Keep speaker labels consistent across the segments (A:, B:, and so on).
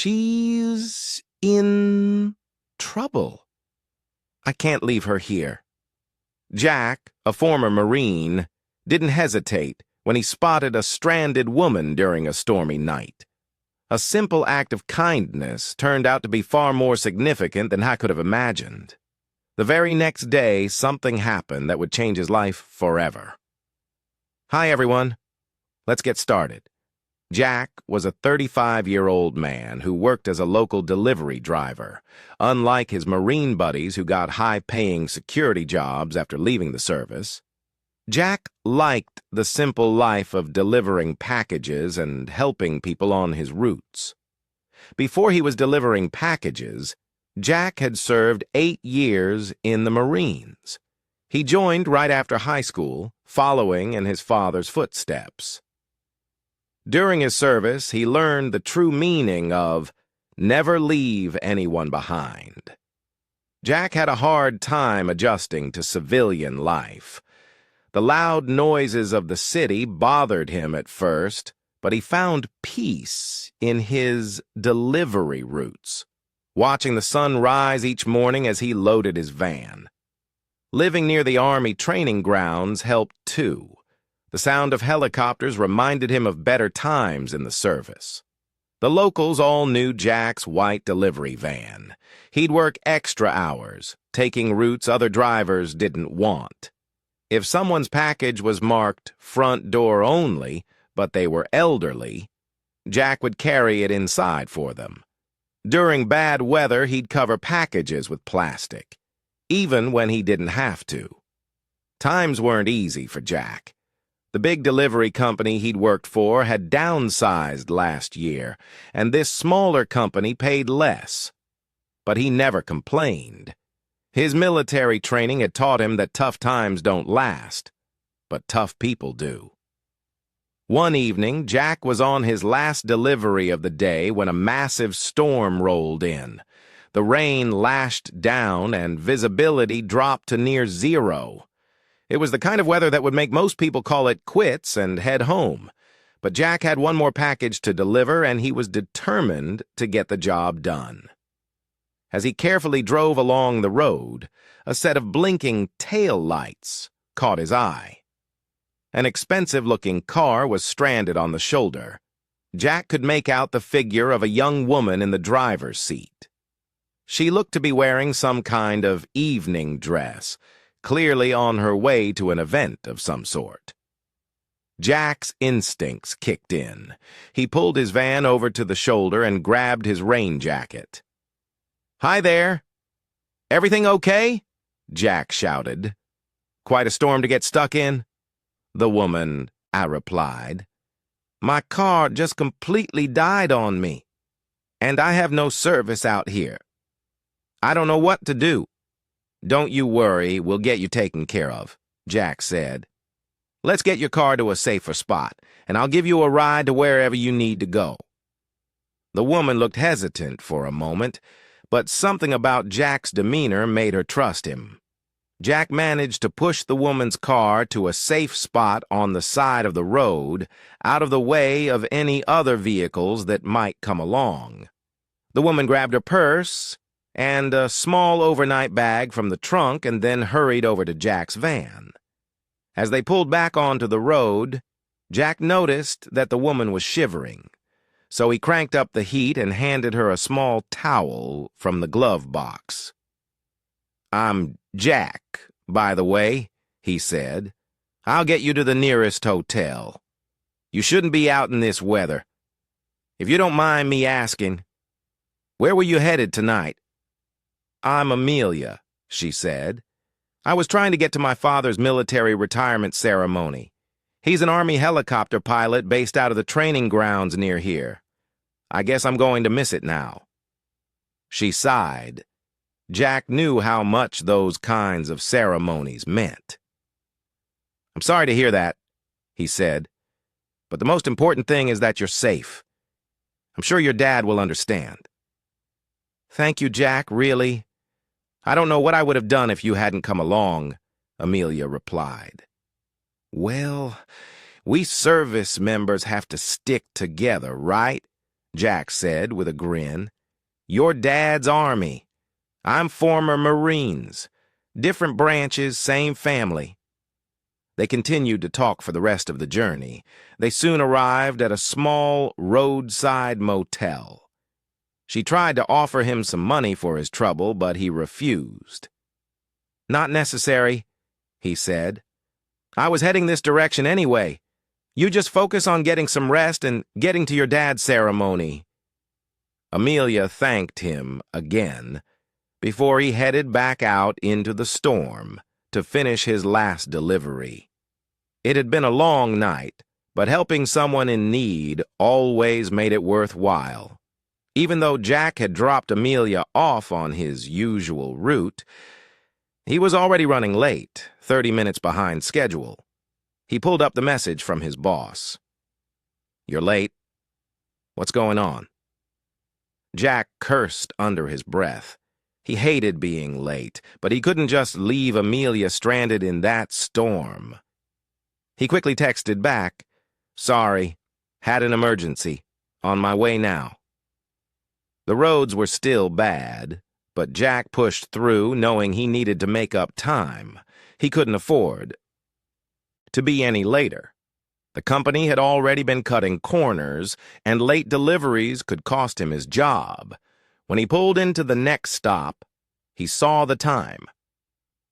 A: She's in trouble. I can't leave her here. Jack, a former Marine, didn't hesitate when he spotted a stranded woman during a stormy night. A simple act of kindness turned out to be far more significant than I could have imagined. The very next day, something happened that would change his life forever. Hi, everyone. Let's get started. Jack was a 35-year-old man who worked as a local delivery driver. Unlike his Marine buddies who got high-paying security jobs after leaving the service, Jack liked the simple life of delivering packages and helping people on his routes. Before he was delivering packages, Jack had served 8 years in the Marines. He joined right after high school, following in his father's footsteps. During his service, he learned the true meaning of never leave anyone behind. Jack had a hard time adjusting to civilian life. The loud noises of the city bothered him at first, but he found peace in his delivery routes, watching the sun rise each morning as he loaded his van. Living near the Army training grounds helped too. The sound of helicopters reminded him of better times in the service. The locals all knew Jack's white delivery van. He'd work extra hours, taking routes other drivers didn't want. If someone's package was marked front door only, but they were elderly, Jack would carry it inside for them. During bad weather, he'd cover packages with plastic, even when he didn't have to. Times weren't easy for Jack. The big delivery company he'd worked for had downsized last year, and this smaller company paid less. But he never complained. His military training had taught him that tough times don't last, but tough people do. One evening, Jack was on his last delivery of the day when a massive storm rolled in. The rain lashed down and visibility dropped to near zero. It was the kind of weather that would make most people call it quits and head home. But Jack had one more package to deliver, and he was determined to get the job done. As he carefully drove along the road, a set of blinking tail lights caught his eye. An expensive-looking car was stranded on the shoulder. Jack could make out the figure of a young woman in the driver's seat. She looked to be wearing some kind of evening dress, clearly on her way to an event of some sort. Jack's instincts kicked in. He pulled his van over to the shoulder and grabbed his rain jacket. "Hi there. Everything okay?" Jack shouted. "Quite a storm to get stuck in?" "The woman," I replied. "My car just completely died on me, and I have no service out here. I don't know what to do." "Don't you worry, we'll get you taken care of," Jack said. "Let's get your car to a safer spot, and I'll give you a ride to wherever you need to go." The woman looked hesitant for a moment, but something about Jack's demeanor made her trust him. Jack managed to push the woman's car to a safe spot on the side of the road, out of the way of any other vehicles that might come along. The woman grabbed her purse and a small overnight bag from the trunk and then hurried over to Jack's van. As they pulled back onto the road, Jack noticed that the woman was shivering, so he cranked up the heat and handed her a small towel from the glove box. "I'm Jack, by the way," he said. "I'll get you to the nearest hotel. You shouldn't be out in this weather. If you don't mind me asking, where were you headed tonight?" "I'm Amelia," she said. "I was trying to get to my father's military retirement ceremony. He's an Army helicopter pilot based out of the training grounds near here. I guess I'm going to miss it now." She sighed. Jack knew how much those kinds of ceremonies meant. "I'm sorry to hear that," he said, "but the most important thing is that you're safe. I'm sure your dad will understand." "Thank you, Jack, really. I don't know what I would have done if you hadn't come along," Amelia replied. "Well, we service members have to stick together, right?" Jack said with a grin. "Your dad's Army. I'm former Marines. Different branches, same family." They continued to talk for the rest of the journey. They soon arrived at a small roadside motel. She tried to offer him some money for his trouble, but he refused. "Not necessary," he said. "I was heading this direction anyway. You just focus on getting some rest and getting to your dad's ceremony." Amelia thanked him again before he headed back out into the storm to finish his last delivery. It had been a long night, but helping someone in need always made it worthwhile. Even though Jack had dropped Amelia off on his usual route, he was already running late, 30 minutes behind schedule. He pulled up the message from his boss. "You're late. What's going on?" Jack cursed under his breath. He hated being late, but he couldn't just leave Amelia stranded in that storm. He quickly texted back, "Sorry, had an emergency. On my way now." The roads were still bad, but Jack pushed through knowing he needed to make up time. He couldn't afford to be any later. The company had already been cutting corners, and late deliveries could cost him his job. When he pulled into the next stop, he saw the time.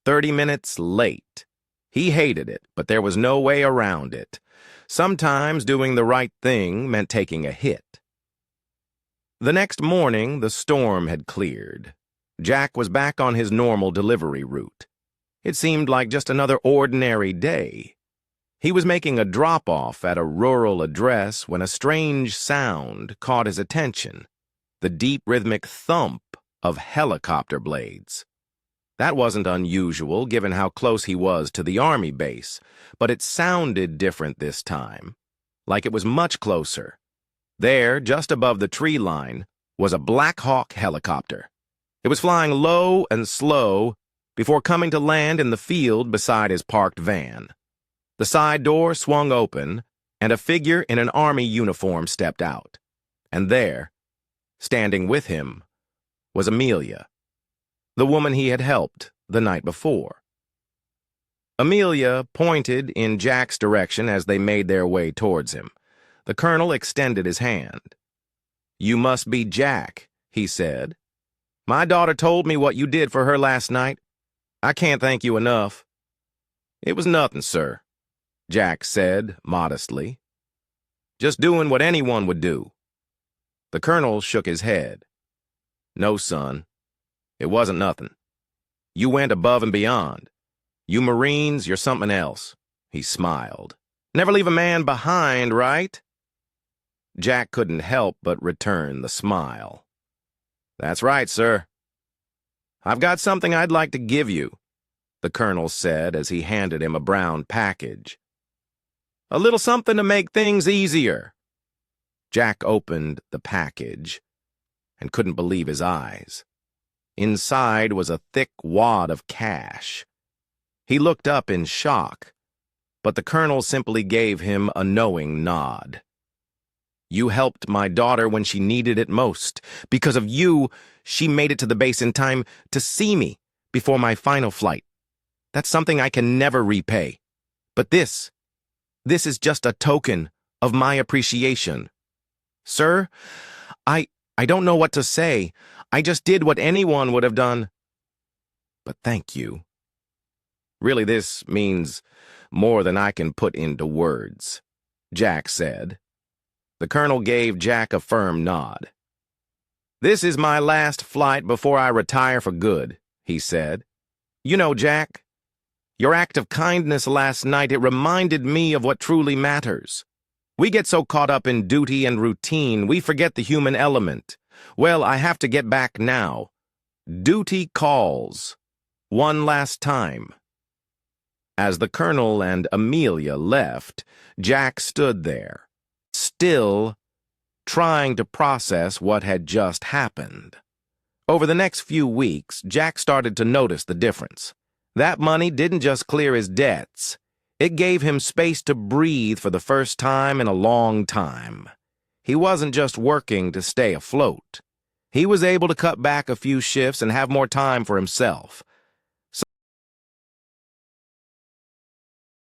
A: 30 minutes late. He hated it, but there was no way around it. Sometimes doing the right thing meant taking a hit. The next morning, the storm had cleared. Jack was back on his normal delivery route. It seemed like just another ordinary day. He was making a drop-off at a rural address when a strange sound caught his attention, the deep rhythmic thump of helicopter blades. That wasn't unusual given how close he was to the Army base, but it sounded different this time, like it was much closer. There, just above the tree line, was a Black Hawk helicopter. It was flying low and slow before coming to land in the field beside his parked van. The side door swung open, and a figure in an Army uniform stepped out. And there, standing with him, was Amelia, the woman he had helped the night before. Amelia pointed in Jack's direction as they made their way towards him. The colonel extended his hand. "You must be Jack," he said. "My daughter told me what you did for her last night. I can't thank you enough." "It was nothing, sir," Jack said modestly. "Just doing what anyone would do." The colonel shook his head. "No, son, it wasn't nothing. You went above and beyond. You Marines, you're something else." He smiled. "Never leave a man behind, right?" Jack couldn't help but return the smile. "That's right, sir." "I've got something I'd like to give you," the colonel said as he handed him a brown package. "A little something to make things easier." Jack opened the package and couldn't believe his eyes. Inside was a thick wad of cash. He looked up in shock, but the colonel simply gave him a knowing nod. "You helped my daughter when she needed it most. Because of you, she made it to the base in time to see me before my final flight. That's something I can never repay. But this is just a token of my appreciation. Sir, I don't know what to say. I just did what anyone would have done. But thank you. Really, this means more than I can put into words," Jack said. The colonel gave Jack a firm nod. "This is my last flight before I retire for good," he said. "You know, Jack, your act of kindness last night, it reminded me of what truly matters. We get so caught up in duty and routine, we forget the human element. Well, I have to get back now. Duty calls. One last time." As the colonel and Amelia left, Jack stood there, still trying to process what had just happened. Over the next few weeks, Jack started to notice the difference. That money didn't just clear his debts. It gave him space to breathe for the first time in a long time. he wasn't just working to stay afloat. He was able to cut back a few shifts and have more time for himself,